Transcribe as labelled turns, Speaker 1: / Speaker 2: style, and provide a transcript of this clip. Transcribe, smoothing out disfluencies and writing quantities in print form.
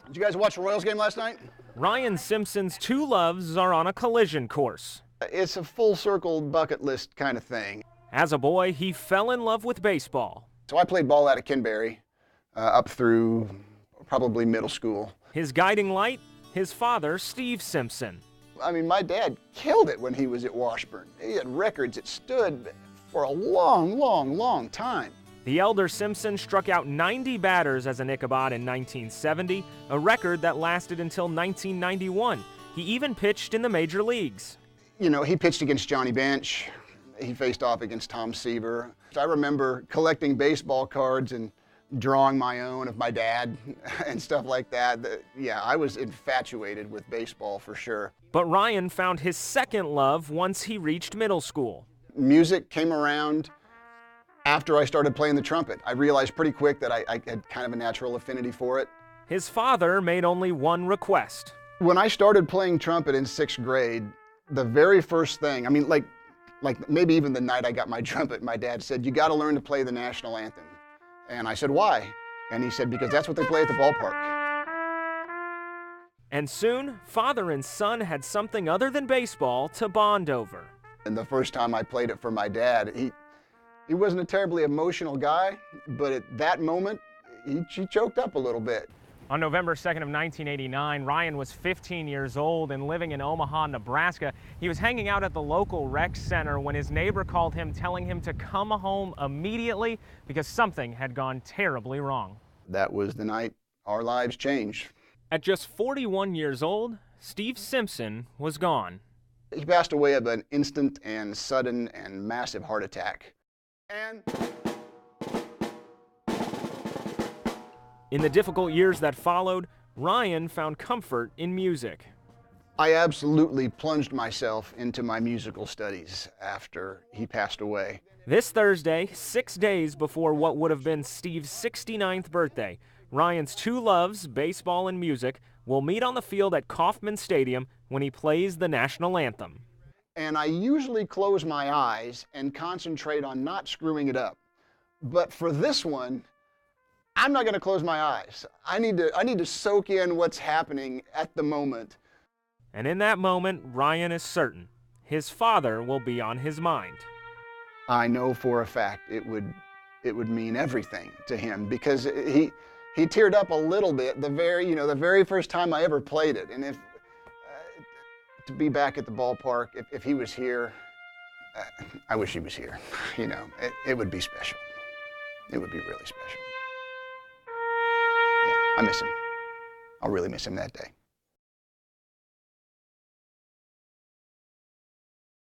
Speaker 1: Did you guys watch the Royals game last night?
Speaker 2: Ryan Simpson's two loves are on a collision course.
Speaker 1: It's a full circle bucket list kind of thing.
Speaker 2: As a boy, he fell in love with baseball.
Speaker 1: So I played ball out of Kinbury up through probably middle school.
Speaker 2: His guiding light, his father, Steve Simpson.
Speaker 1: I mean, my dad killed it when he was at Washburn. He had records that stood for a long time.
Speaker 2: The elder Simpson struck out 90 batters as an Ichabod in 1970, a record that lasted until 1991. He even pitched in the major leagues.
Speaker 1: You know, he pitched against Johnny Bench. He faced off against Tom Seaver. I remember collecting baseball cards and drawing my own of my dad and stuff like that. Yeah, I was infatuated with baseball for sure.
Speaker 2: But Ryan found his second love once he reached middle school.
Speaker 1: Music came around after I started playing the trumpet. I realized pretty quick that I had kind of a natural affinity for it.
Speaker 2: His father made only one request.
Speaker 1: When I started playing trumpet in 6th grade, the very first thing, I mean, like maybe even the night I got my trumpet, my dad said, "You got to learn to play the National Anthem." And I said, "Why?" And he said, "Because that's what they play at the ballpark."
Speaker 2: And soon, father and son had something other than baseball to bond over.
Speaker 1: And the first time I played it for my dad, he wasn't a terribly emotional guy, but at that moment, he choked up a little bit.
Speaker 2: On November 2nd of 1989, Ryan was 15 years old and living in Omaha, Nebraska. He was hanging out at the local rec center when his neighbor called him, telling him to come home immediately because something had gone terribly wrong.
Speaker 1: That was the night our lives changed.
Speaker 2: At just 41 years old, Steve Simpson was gone.
Speaker 1: He passed away of an instant and sudden and massive heart attack. And
Speaker 2: in the difficult years that followed, Ryan found comfort in music.
Speaker 1: I absolutely plunged myself into my musical studies after he passed away.
Speaker 2: This Thursday, 6 days before what would have been Steve's 69th birthday, Ryan's two loves, baseball and music, will meet on the field at Kauffman Stadium when he plays the National Anthem.
Speaker 1: And I usually close my eyes and concentrate on not screwing it up. But for this one, I'm not going to close my eyes. I need to soak in what's happening at the moment.
Speaker 2: And in that moment, Ryan is certain his father will be on his mind.
Speaker 1: I know for a fact it would mean everything to him because he teared up a little bit the very first time I ever played it. And if to be back at the ballpark, if he was here, I wish he was here. You know, it would be special. It would be really special. I miss him. I'll really miss him that day.